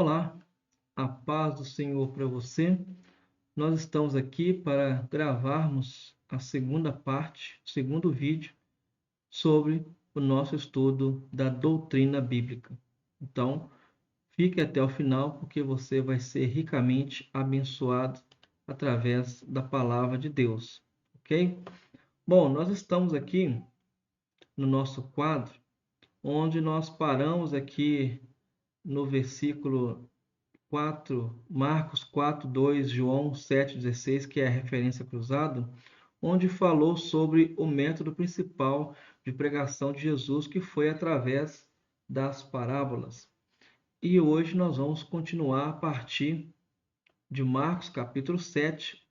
Olá, a paz do Senhor para você. Nós estamos aqui para gravarmos a segunda parte, o segundo vídeo sobre o nosso estudo da doutrina bíblica. Então, fique até o final, porque você vai ser ricamente abençoado através da palavra de Deus, ok? Bom, nós estamos aqui no nosso quadro, onde nós paramos aqui no versículo 4, Marcos 4:2, João 7:16, que é a referência cruzada, onde falou sobre o método principal de pregação de Jesus, que foi através das parábolas. E hoje nós vamos continuar a partir de Marcos capítulo 7,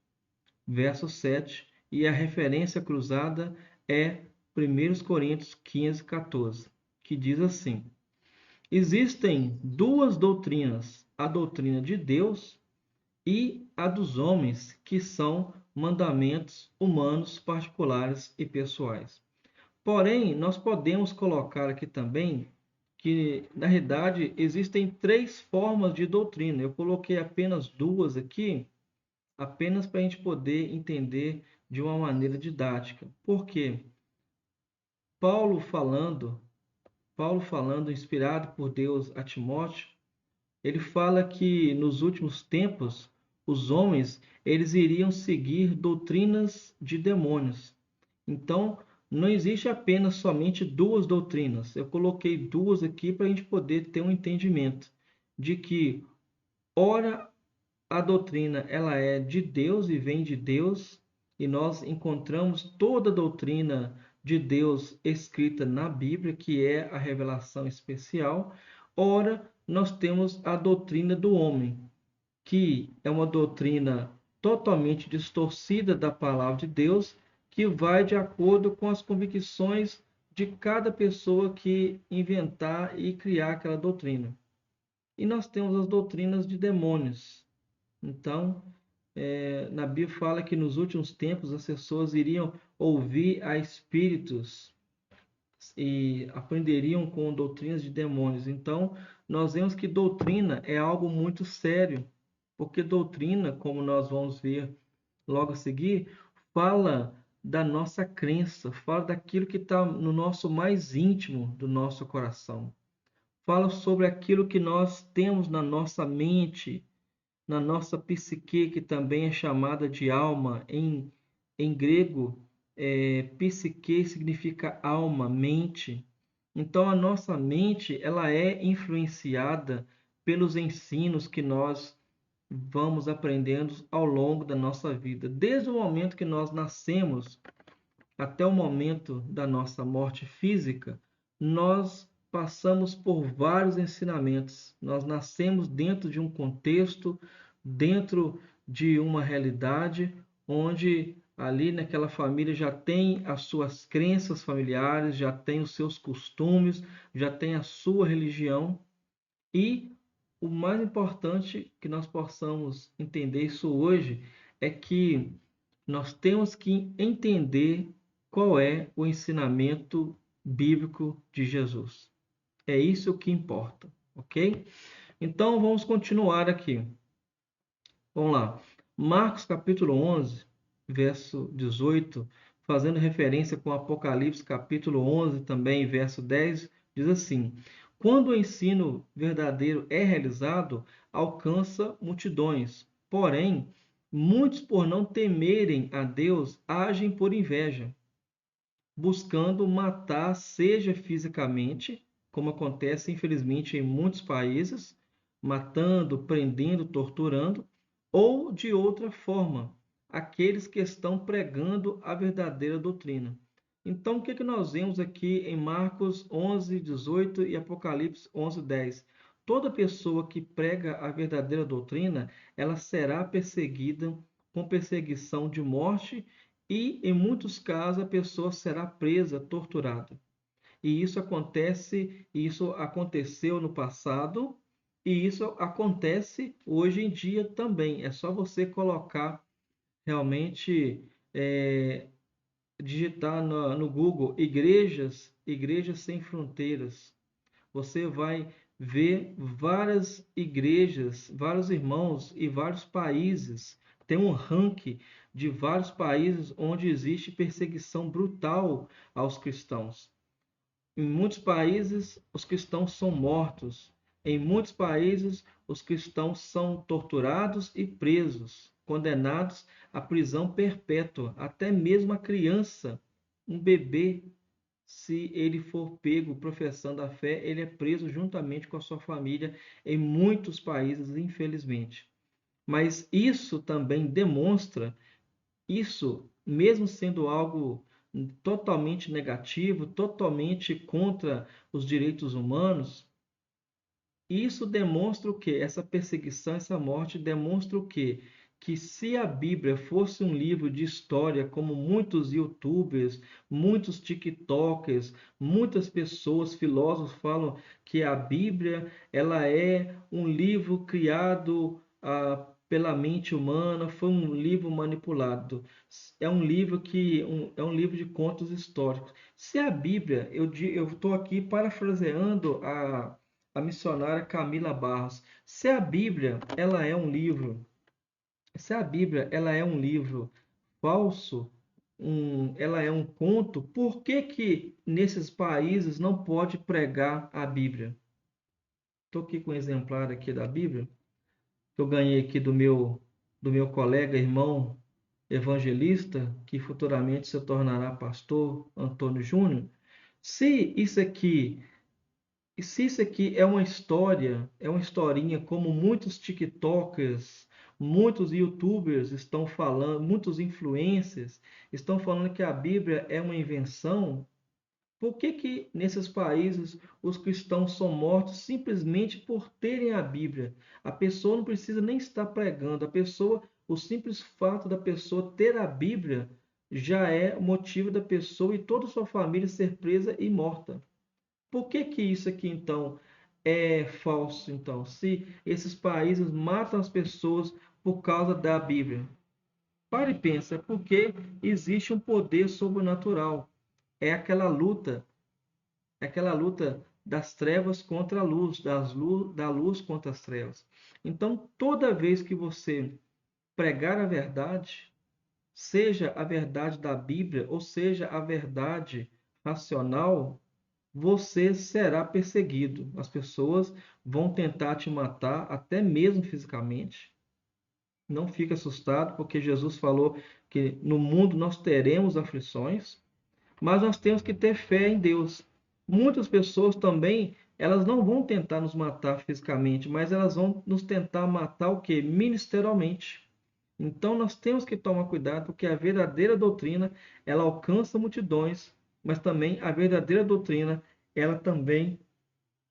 verso 7, e a referência cruzada é 1 Coríntios 15:14, que diz assim: Existem duas doutrinas, a doutrina de Deus e a dos homens, que são mandamentos humanos particulares e pessoais. Porém, nós podemos colocar aqui também que, na realidade, existem três formas de doutrina. Eu coloquei apenas duas aqui, apenas para a gente poder entender de uma maneira didática. Por quê? Paulo falando, Paulo falando, inspirado por Deus a Timóteo, ele fala que nos últimos tempos os homens eles iriam seguir doutrinas de demônios. Então, não existe apenas somente duas doutrinas. Eu coloquei duas aqui para a gente poder ter um entendimento de que, ora, a doutrina ela é de Deus e vem de Deus, e nós encontramos toda a doutrina de Deus escrita na Bíblia, que é a revelação especial. Ora, nós temos a doutrina do homem, que é uma doutrina totalmente distorcida da palavra de Deus, que vai de acordo com as convicções de cada pessoa que inventar e criar aquela doutrina. E nós temos as doutrinas de demônios. Então, na Bíblia fala que nos últimos tempos as pessoas iriam ouvir a espíritos e aprenderiam com doutrinas de demônios. Então, nós vemos que doutrina é algo muito sério, porque doutrina, como nós vamos ver logo a seguir, fala da nossa crença, fala daquilo que está no nosso mais íntimo do nosso coração. Fala sobre aquilo que nós temos na nossa mente, na nossa psique, que também é chamada de alma. Em grego, psique significa alma, mente. Então, a nossa mente ela é influenciada pelos ensinos que nós vamos aprendendo ao longo da nossa vida. Desde o momento que nós nascemos até o momento da nossa morte física, nós passamos por vários ensinamentos. Nós nascemos dentro de um contexto, dentro de uma realidade, onde ali naquela família já tem as suas crenças familiares, já tem os seus costumes, já tem a sua religião. E o mais importante que nós possamos entender isso hoje é que nós temos que entender qual é o ensinamento bíblico de Jesus. É isso que importa, ok? Então vamos continuar aqui. Vamos lá. Marcos capítulo 11, verso 18, fazendo referência com Apocalipse capítulo 11 também, verso 10, diz assim: Quando o ensino verdadeiro é realizado, alcança multidões. Porém, muitos, por não temerem a Deus, agem por inveja, buscando matar, seja fisicamente, como acontece infelizmente em muitos países, matando, prendendo, torturando, ou de outra forma, aqueles que estão pregando a verdadeira doutrina. Então, o que nós vemos aqui em Marcos 11:18 e Apocalipse 11:10? Toda pessoa que prega a verdadeira doutrina, ela será perseguida com perseguição de morte e, em muitos casos, a pessoa será presa, torturada. E isso aconteceu no passado e isso acontece hoje em dia também. É só você colocar realmente, digitar no Google igrejas sem fronteiras. Você vai vê várias igrejas, vários irmãos e vários países. Tem um ranking de vários países onde existe perseguição brutal aos cristãos. Em muitos países, os cristãos são mortos. Em muitos países, os cristãos são torturados e presos, condenados à prisão perpétua. Até mesmo a criança, um bebê, se ele for pego professando a fé, ele é preso juntamente com a sua família em muitos países, infelizmente. Mas isso também demonstra, isso, mesmo sendo algo totalmente negativo, totalmente contra os direitos humanos, isso demonstra o quê? Essa perseguição, essa morte demonstra o quê? Que se a Bíblia fosse um livro de história, como muitos YouTubers, muitos TikTokers, muitas pessoas, filósofos falam que a Bíblia ela é um livro criado pela mente humana, foi um livro manipulado. É um livro é um livro de contos históricos. Se a Bíblia, eu estou aqui parafraseando a missionária Camila Barros. Se a Bíblia, ela é um livro, se a Bíblia, ela é um livro falso, ela é um conto, por que que nesses países não pode pregar a Bíblia? Estou aqui com um exemplar aqui da Bíblia, que eu ganhei aqui do meu colega, irmão evangelista, que futuramente se tornará pastor, Antônio Júnior. Se isso aqui E se isso aqui é uma história, é uma historinha como muitos TikTokers, muitos YouTubers estão falando, muitos influencers estão falando que a Bíblia é uma invenção, por que que nesses países os cristãos são mortos simplesmente por terem a Bíblia? A pessoa não precisa nem estar pregando, o simples fato da pessoa ter a Bíblia já é o motivo da pessoa e toda a sua família ser presa e morta. Por que que isso aqui então é falso então? Se esses países matam as pessoas por causa da Bíblia. Pare e pensa, é porque existe um poder sobrenatural. É aquela luta das trevas contra a luz, da luz contra as trevas. Então, toda vez que você pregar a verdade, seja a verdade da Bíblia ou seja a verdade racional, você será perseguido. As pessoas vão tentar te matar, até mesmo fisicamente. Não fique assustado, porque Jesus falou que no mundo nós teremos aflições, mas nós temos que ter fé em Deus. Muitas pessoas também, elas não vão tentar nos matar fisicamente, mas elas vão nos tentar matar o quê? Ministerialmente. Então nós temos que tomar cuidado, porque a verdadeira doutrina, ela alcança multidões, mas também a verdadeira doutrina, ela também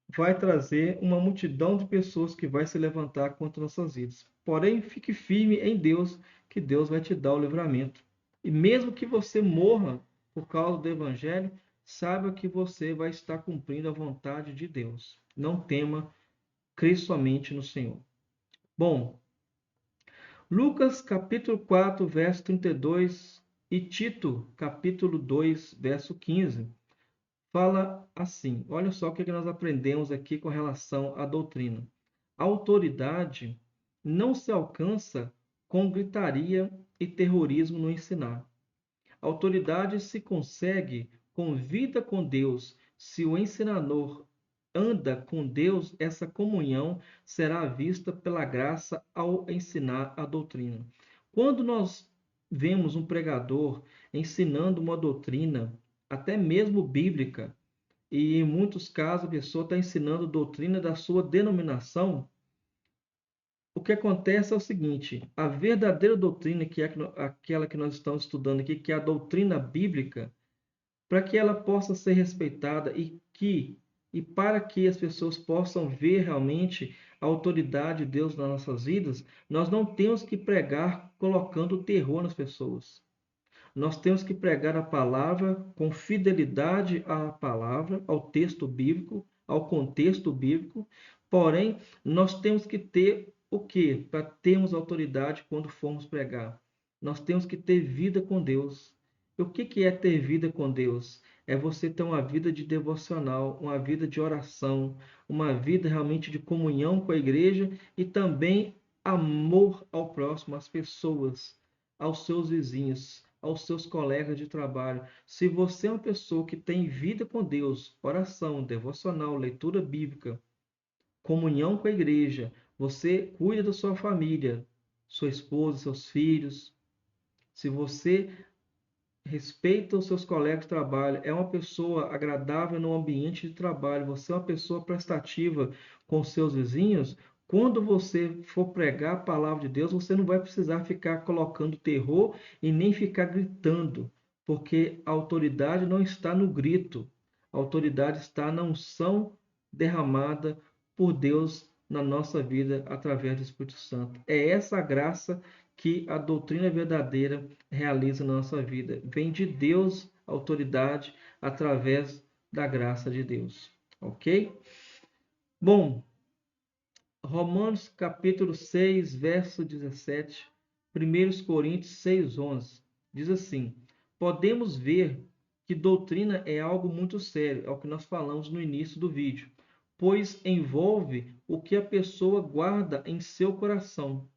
vai trazer uma multidão de pessoas que vai se levantar contra nossas vidas. Porém, fique firme em Deus, que Deus vai te dar o livramento. E mesmo que você morra por causa do evangelho, saiba que você vai estar cumprindo a vontade de Deus. Não tema, crê somente no Senhor. Bom, Lucas capítulo 4, verso 32 e Tito capítulo 2, verso 15 fala assim. Olha só o que nós aprendemos aqui com relação à doutrina. A autoridade não se alcança com gritaria e terrorismo no ensinar. A autoridade se consegue com vida com Deus. Se o ensinador anda com Deus, essa comunhão será vista pela graça ao ensinar a doutrina. Quando nós vemos um pregador ensinando uma doutrina, até mesmo bíblica, e em muitos casos a pessoa está ensinando doutrina da sua denominação, o que acontece é o seguinte: a verdadeira doutrina, que é aquela que nós estamos estudando aqui, que é a doutrina bíblica, para que ela possa ser respeitada e para que as pessoas possam ver realmente a autoridade de Deus nas nossas vidas, nós não temos que pregar colocando terror nas pessoas. Nós temos que pregar a palavra com fidelidade à palavra, ao texto bíblico, ao contexto bíblico. Porém, nós temos que ter o quê? Para termos autoridade quando formos pregar. Nós temos que ter vida com Deus. E o que é ter vida com Deus? é você ter uma vida de devocional, uma vida de oração, uma vida realmente de comunhão com a igreja e também amor ao próximo, às pessoas, aos seus vizinhos, aos seus colegas de trabalho. Se você é uma pessoa que tem vida com Deus, oração, devocional, leitura bíblica, comunhão com a igreja, você cuida da sua família, sua esposa, seus filhos, se você respeita os seus colegas de trabalho, é uma pessoa agradável no ambiente de trabalho, você é uma pessoa prestativa com seus vizinhos, quando você for pregar a palavra de Deus, você não vai precisar ficar colocando terror e nem ficar gritando, porque a autoridade não está no grito, a autoridade está na unção derramada por Deus na nossa vida através do Espírito Santo. É essa graça que a doutrina verdadeira realiza na nossa vida. Vem de Deus a autoridade através da graça de Deus. Ok? Bom, Romanos capítulo 6, verso 17, 1 Coríntios 6, 11, diz assim: podemos ver que doutrina é algo muito sério, é o que nós falamos no início do vídeo, pois envolve o que a pessoa guarda em seu coração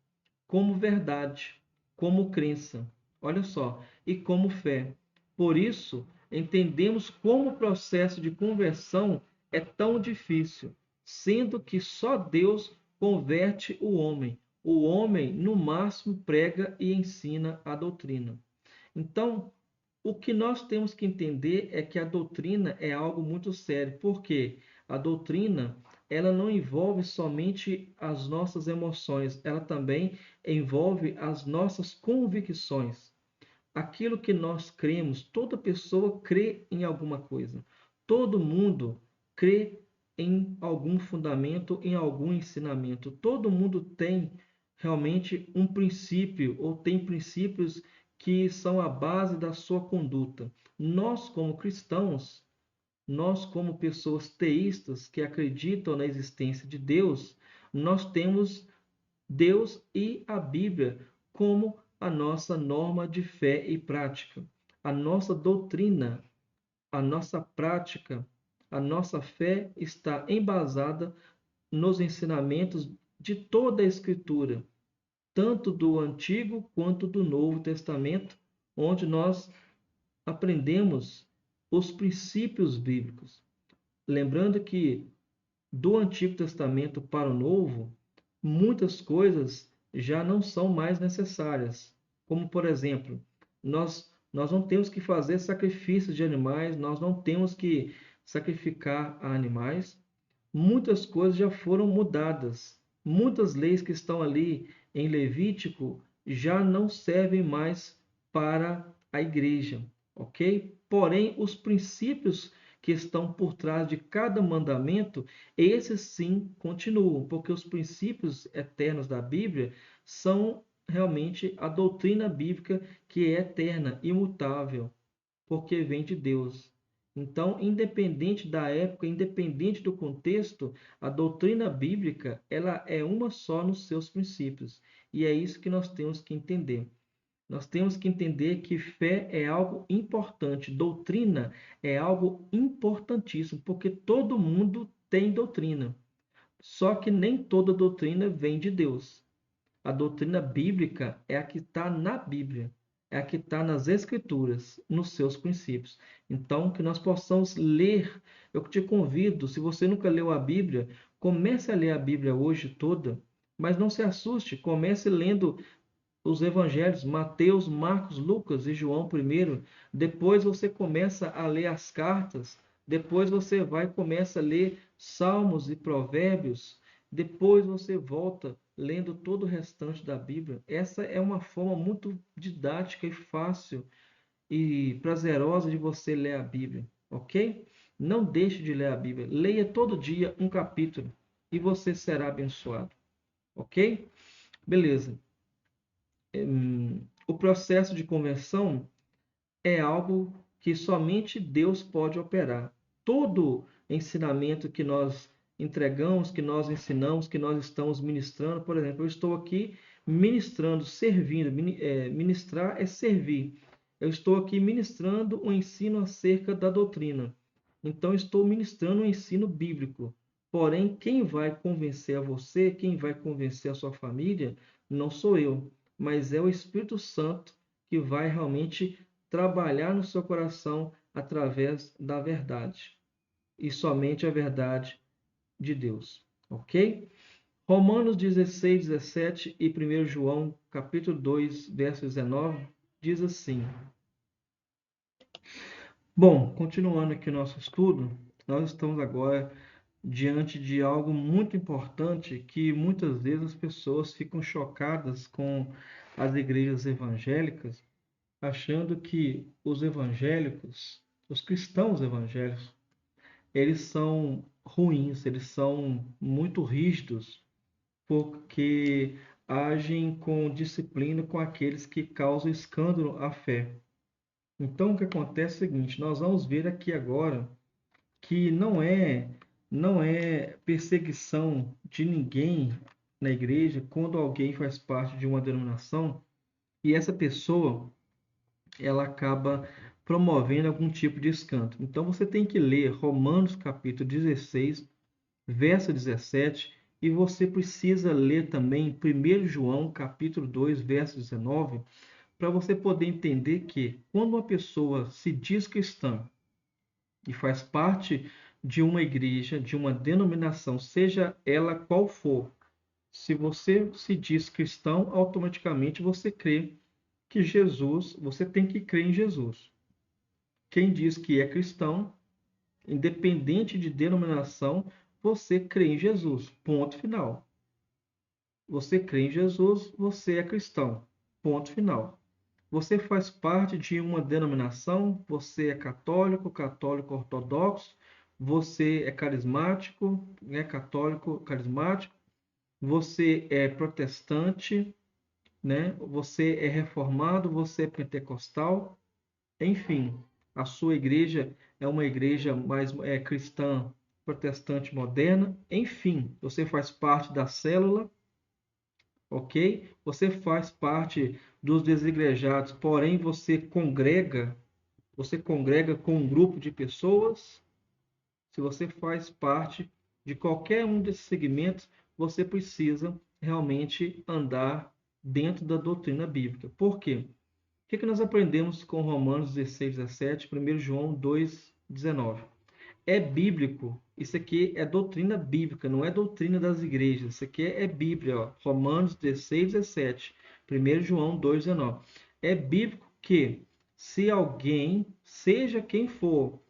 como verdade, como crença, olha só, e como fé. Por isso, entendemos como o processo de conversão é tão difícil, sendo que só Deus converte o homem. O homem, no máximo, prega e ensina a doutrina. Então, o que nós temos que entender é que a doutrina é algo muito sério, porque a doutrina ela não envolve somente as nossas emoções, ela também envolve as nossas convicções. Aquilo que nós cremos, toda pessoa crê em alguma coisa. Todo mundo crê em algum fundamento, em algum ensinamento. Todo mundo tem realmente um princípio ou tem princípios que são a base da sua conduta. Nós, como cristãos, nós, como pessoas teístas que acreditam na existência de Deus, nós temos Deus e a Bíblia como a nossa norma de fé e prática. A nossa doutrina, a nossa prática, a nossa fé está embasada nos ensinamentos de toda a Escritura, tanto do Antigo quanto do Novo Testamento, onde nós aprendemos os princípios bíblicos. Lembrando que do Antigo Testamento para o Novo, muitas coisas já não são mais necessárias. Como, por exemplo, nós não temos que fazer sacrifícios de animais, nós não temos que sacrificar animais. Muitas coisas já foram mudadas. Muitas leis que estão ali em Levítico já não servem mais para a igreja, ok? Porém, os princípios que estão por trás de cada mandamento, esses sim continuam, porque os princípios eternos da Bíblia são realmente a doutrina bíblica que é eterna, imutável, porque vem de Deus. Então, independente da época, independente do contexto, a doutrina bíblica, ela é uma só nos seus princípios. E é isso que nós temos que entender. Nós temos que entender que fé é algo importante, doutrina é algo importantíssimo, porque todo mundo tem doutrina. Só que nem toda doutrina vem de Deus. A doutrina bíblica é a que está na Bíblia, é a que está nas Escrituras, nos seus princípios. Então, que nós possamos ler. Eu te convido, se você nunca leu a Bíblia, comece a ler a Bíblia hoje toda, mas não se assuste, comece lendo os evangelhos, Mateus, Marcos, Lucas e João primeiro. Depois você começa a ler as cartas. Depois você vai começa a ler Salmos e Provérbios. Depois você volta lendo todo o restante da Bíblia. Essa é uma forma muito didática e fácil e prazerosa de você ler a Bíblia, ok? Não deixe de ler a Bíblia. Leia todo dia um capítulo e você será abençoado, ok? Beleza. O processo de conversão é algo que somente Deus pode operar. Todo ensinamento que nós entregamos, que nós ensinamos, que nós estamos ministrando, por exemplo, eu estou aqui ministrando, servindo. Ministrar é servir. eu estou aqui ministrando um ensino acerca da doutrina. Então, estou ministrando um ensino bíblico. Porém, quem vai convencer a você, quem vai convencer a sua família, não sou eu, mas é o Espírito Santo que vai realmente trabalhar no seu coração através da verdade. E somente a verdade de Deus. Ok? Romanos 16, 17 e 1 João, capítulo 2, verso 19, diz assim. Bom, continuando aqui o nosso estudo, nós estamos agora diante de algo muito importante que muitas vezes as pessoas ficam chocadas com as igrejas evangélicas, achando que os evangélicos, os cristãos evangélicos, eles são ruins, eles são muito rígidos, porque agem com disciplina com aqueles que causam escândalo à fé. Então, o que acontece é o seguinte, nós vamos ver aqui agora que não é perseguição de ninguém na igreja quando alguém faz parte de uma denominação e essa pessoa ela acaba promovendo algum tipo de escândalo. Então, você tem que ler Romanos capítulo 16, verso 17, e você precisa ler também 1 João, capítulo 2, verso 19, para você poder entender que quando uma pessoa se diz cristã e faz parte de uma igreja, de uma denominação, seja ela qual for, se você se diz cristão, automaticamente você crê que Jesus, você tem que crer em Jesus. Quem diz que é cristão, independente de denominação, você crê em Jesus. Ponto final. Você crê em Jesus, você é cristão. Ponto final. Você faz parte de uma denominação, você é católico, católico ortodoxo, você é carismático, é católico carismático, você é protestante, né? Você é reformado, você é pentecostal, enfim, a sua igreja é uma igreja mais cristã, protestante moderna, enfim, você faz parte da célula, ok? Você faz parte dos desigrejados, porém você congrega com um grupo de pessoas. Se você faz parte de qualquer um desses segmentos, você precisa realmente andar dentro da doutrina bíblica. Por quê? O que nós aprendemos com Romanos 16, 17, 1 João 2, 19? É bíblico. Isso aqui é doutrina bíblica, não é doutrina das igrejas. Isso aqui é Bíblia, ó. Romanos 16, 17, 1 João 2, 19. É bíblico que se alguém, seja quem for,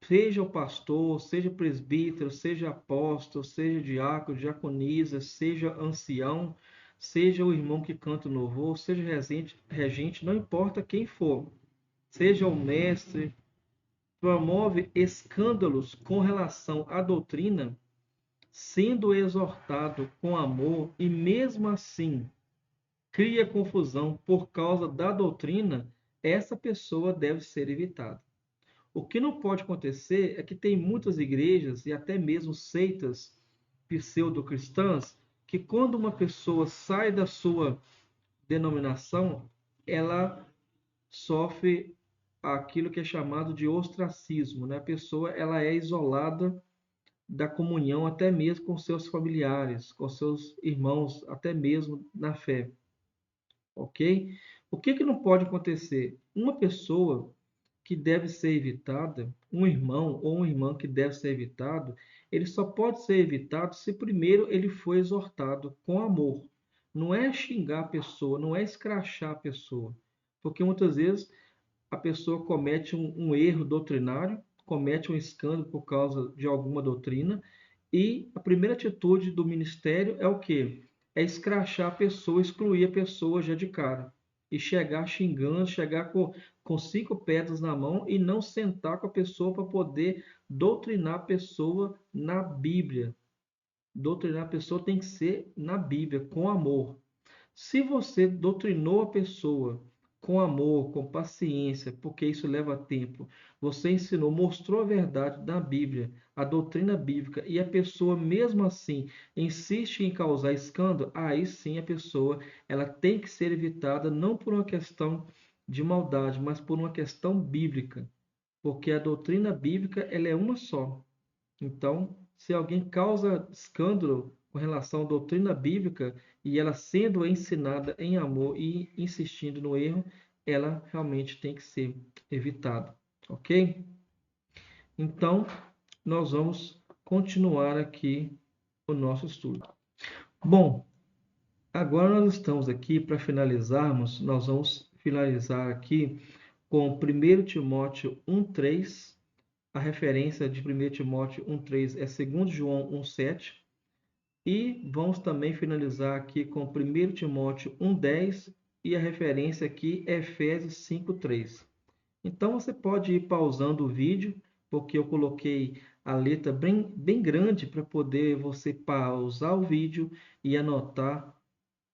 seja o pastor, seja presbítero, seja apóstolo, seja diácono, diaconisa, seja ancião, seja o irmão que canta o louvor, seja regente, não importa quem for, seja o mestre, promove escândalos com relação à doutrina, sendo exortado com amor e mesmo assim cria confusão por causa da doutrina, essa pessoa deve ser evitada. O que não pode acontecer é que tem muitas igrejas e até mesmo seitas pseudo-cristãs que quando uma pessoa sai da sua denominação, ela sofre aquilo que é chamado de ostracismo, né? A pessoa ela é isolada da comunhão até mesmo com seus familiares, com seus irmãos, até mesmo na fé, ok? O que não pode acontecer? Uma pessoa que deve ser evitada, um irmão ou uma irmã que deve ser evitado, ele só pode ser evitado se primeiro ele for exortado com amor. Não é xingar a pessoa, não é escrachar a pessoa, porque muitas vezes a pessoa comete um erro doutrinário, comete um escândalo por causa de alguma doutrina, e a primeira atitude do ministério é o quê? É escrachar a pessoa, excluir a pessoa já de cara. E chegar xingando, chegar com 5 pedras na mão e não sentar com a pessoa para poder doutrinar a pessoa na Bíblia. Doutrinar a pessoa tem que ser na Bíblia, com amor. Se você doutrinou a pessoa com amor, com paciência, porque isso leva tempo, você ensinou, mostrou a verdade da Bíblia, a doutrina bíblica, e a pessoa mesmo assim insiste em causar escândalo, aí sim a pessoa ela tem que ser evitada não por uma questão de maldade, mas por uma questão bíblica, porque a doutrina bíblica ela é uma só. Então, se alguém causa escândalo com relação à doutrina bíblica e ela sendo ensinada em amor e insistindo no erro, ela realmente tem que ser evitada, ok? Então, nós vamos continuar aqui o nosso estudo. Bom, agora nós estamos aqui para finalizarmos, nós vamos finalizar aqui com 1 Timóteo 1:3. A referência de 1 Timóteo 1:3 é 2 João 1:7. E vamos também finalizar aqui com 1 Timóteo 1:10 e a referência aqui é Efésios 5:3. Então você pode ir pausando o vídeo, porque eu coloquei a letra bem grande para poder você pausar o vídeo e anotar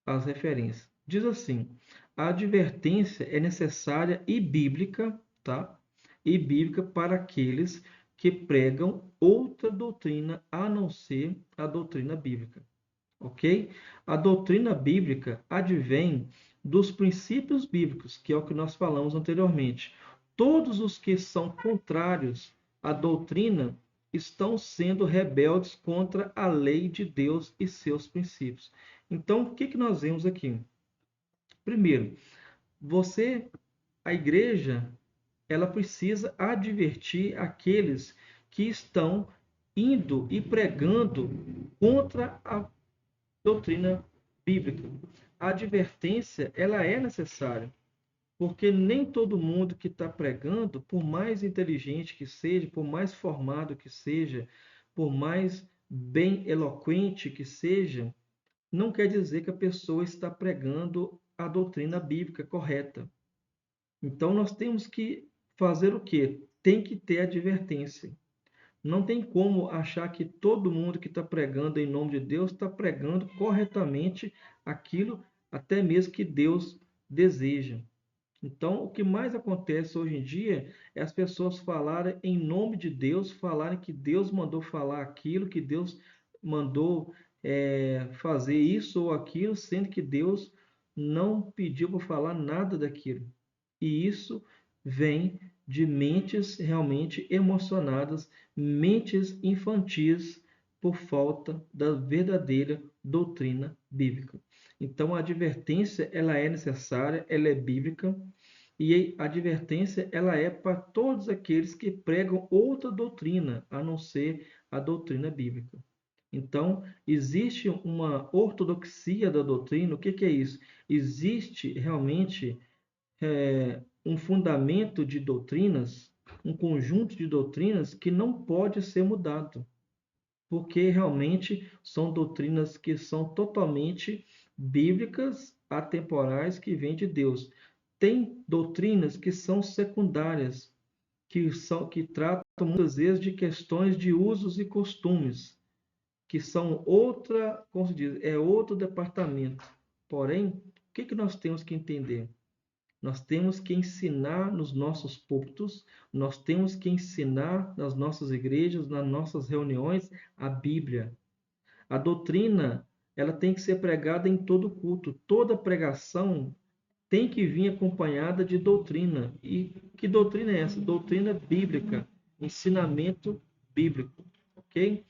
as referências. Diz assim: a advertência é necessária e bíblica, tá? E bíblica para aqueles que pregam outra doutrina a não ser a doutrina bíblica, ok? A doutrina bíblica advém dos princípios bíblicos, que é o que nós falamos anteriormente. Todos os que são contrários à doutrina estão sendo rebeldes contra a lei de Deus e seus princípios. Então, o que nós vemos aqui? Primeiro, a igreja, ela precisa advertir aqueles que estão indo e pregando contra a doutrina bíblica. A advertência, ela é necessária, porque nem todo mundo que está pregando, por mais inteligente que seja, por mais formado que seja, por mais bem eloquente que seja, não quer dizer que a pessoa está pregando a doutrina bíblica correta. Então, nós temos que fazer o quê? Tem que ter advertência. Não tem como achar que todo mundo que está pregando em nome de Deus está pregando corretamente aquilo, até mesmo que Deus deseja. Então, o que mais acontece hoje em dia é as pessoas falarem em nome de Deus, falarem que Deus mandou falar aquilo, que Deus mandou fazer isso ou aquilo, sendo que Deus não pediu para falar nada daquilo. E isso vem de mentes realmente emocionadas, mentes infantis, por falta da verdadeira doutrina bíblica. Então, a advertência ela é necessária, ela é bíblica, e a advertência ela é para todos aqueles que pregam outra doutrina, a não ser a doutrina bíblica. Então, existe uma ortodoxia da doutrina. O que é isso? Existe realmente um fundamento de doutrinas, um conjunto de doutrinas que não pode ser mudado, porque realmente são doutrinas que são totalmente bíblicas, atemporais, que vêm de Deus. Tem doutrinas que são secundárias, que tratam muitas vezes de questões de usos e costumes, que são outra, como se diz, é outro departamento. Porém, o que nós temos que entender? Nós temos que ensinar nos nossos púlpitos, nós temos que ensinar nas nossas igrejas, nas nossas reuniões, a Bíblia. A doutrina, ela tem que ser pregada em todo culto. Toda pregação tem que vir acompanhada de doutrina. E que doutrina é essa? Doutrina bíblica, ensinamento bíblico, ok?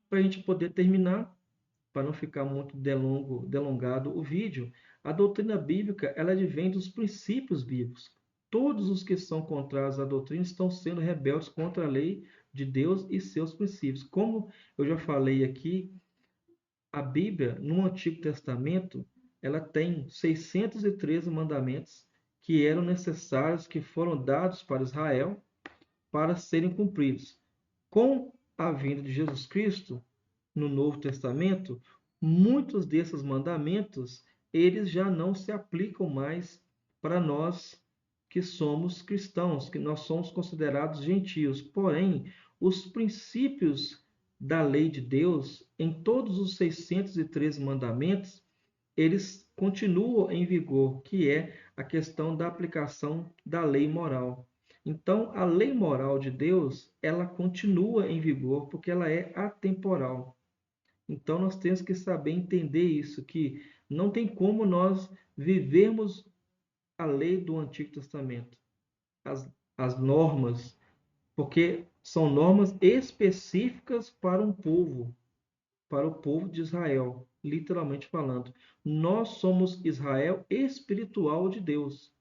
Para a gente poder terminar, para não ficar muito delongado o vídeo, a doutrina bíblica ela advém dos princípios bíblicos. Todos os que são contrários à doutrina estão sendo rebeldes contra a lei de Deus e seus princípios. Como eu já falei aqui, a Bíblia, no Antigo Testamento, ela tem 613 mandamentos que eram necessários, que foram dados para Israel para serem cumpridos. Com a vinda de Jesus Cristo, no Novo Testamento, muitos desses mandamentos, eles já não se aplicam mais para nós que somos cristãos, que nós somos considerados gentios. Porém, os princípios da lei de Deus, em todos os 613 mandamentos, eles continuam em vigor, que é a questão da aplicação da lei moral. Então, a lei moral de Deus, ela continua em vigor porque ela é atemporal. Então, nós temos que saber entender isso, que não tem como nós vivermos a lei do Antigo Testamento, as normas, porque são normas específicas para o povo de Israel, literalmente falando. Nós somos Israel espiritual de Deus.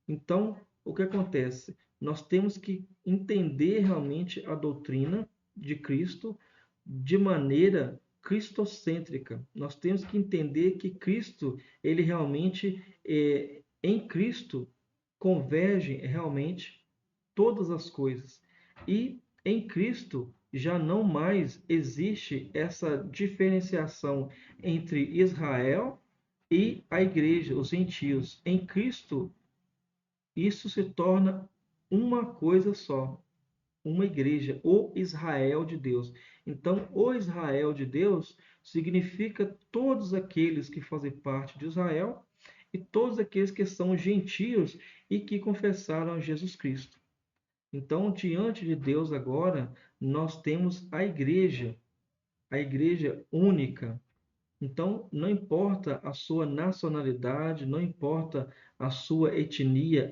Então, o que acontece? Nós temos que entender realmente a doutrina de Cristo de maneira cristocêntrica. Nós temos que entender que Cristo, ele realmente, em Cristo, converge realmente todas as coisas. E em Cristo já não mais existe essa diferenciação entre Israel e a igreja, os gentios. Em Cristo, isso se torna uma coisa só, uma igreja, o Israel de Deus. Então, o Israel de Deus significa todos aqueles que fazem parte de Israel e todos aqueles que são gentios e que confessaram Jesus Cristo. Então, diante de Deus agora, nós temos a igreja única. Então, não importa a sua nacionalidade, não importa a sua etnia,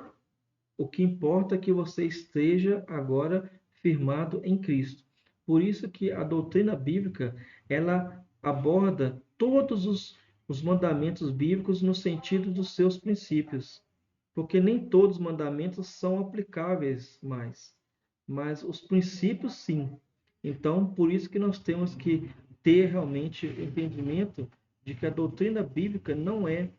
o que importa é que você esteja agora firmado em Cristo. Por isso que a doutrina bíblica, ela aborda todos os mandamentos bíblicos no sentido dos seus princípios. Porque nem todos os mandamentos são aplicáveis mais, mas os princípios sim. Então, por isso que nós temos que ter realmente o entendimento de que a doutrina bíblica não é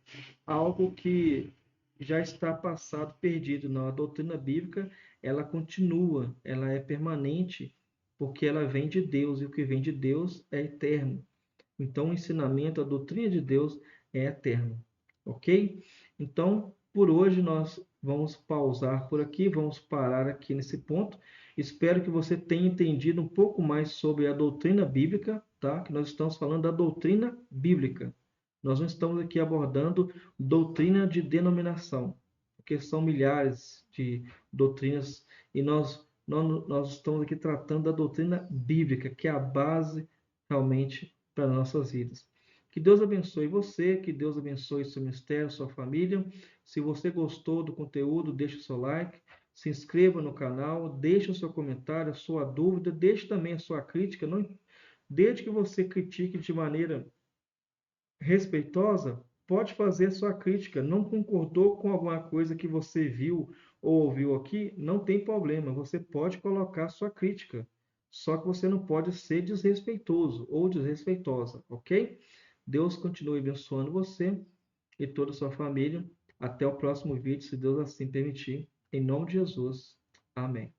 algo que já está passado, perdido. Não, a doutrina bíblica, ela continua, ela é permanente, porque ela vem de Deus, e o que vem de Deus é eterno. Então, o ensinamento, a doutrina de Deus é eterno, ok? Então, por hoje nós vamos pausar por aqui, vamos parar aqui nesse ponto. Espero que você tenha entendido um pouco mais sobre a doutrina bíblica, tá? Que nós estamos falando da doutrina bíblica. Nós não estamos aqui abordando doutrina de denominação, porque são milhares de doutrinas e nós estamos aqui tratando da doutrina bíblica, que é a base realmente para nossas vidas. Que Deus abençoe você, que Deus abençoe seu ministério, sua família. Se você gostou do conteúdo, deixe o seu like, se inscreva no canal, deixe o seu comentário, a sua dúvida, deixe também a sua crítica. Não, desde que você critique de maneira respeitosa, pode fazer a sua crítica. Não concordou com alguma coisa que você viu ou ouviu aqui? Não tem problema, você pode colocar sua crítica. Só que você não pode ser desrespeitoso ou desrespeitosa, ok? Deus continue abençoando você e toda a sua família. Até o próximo vídeo, se Deus assim permitir. Em nome de Jesus. Amém.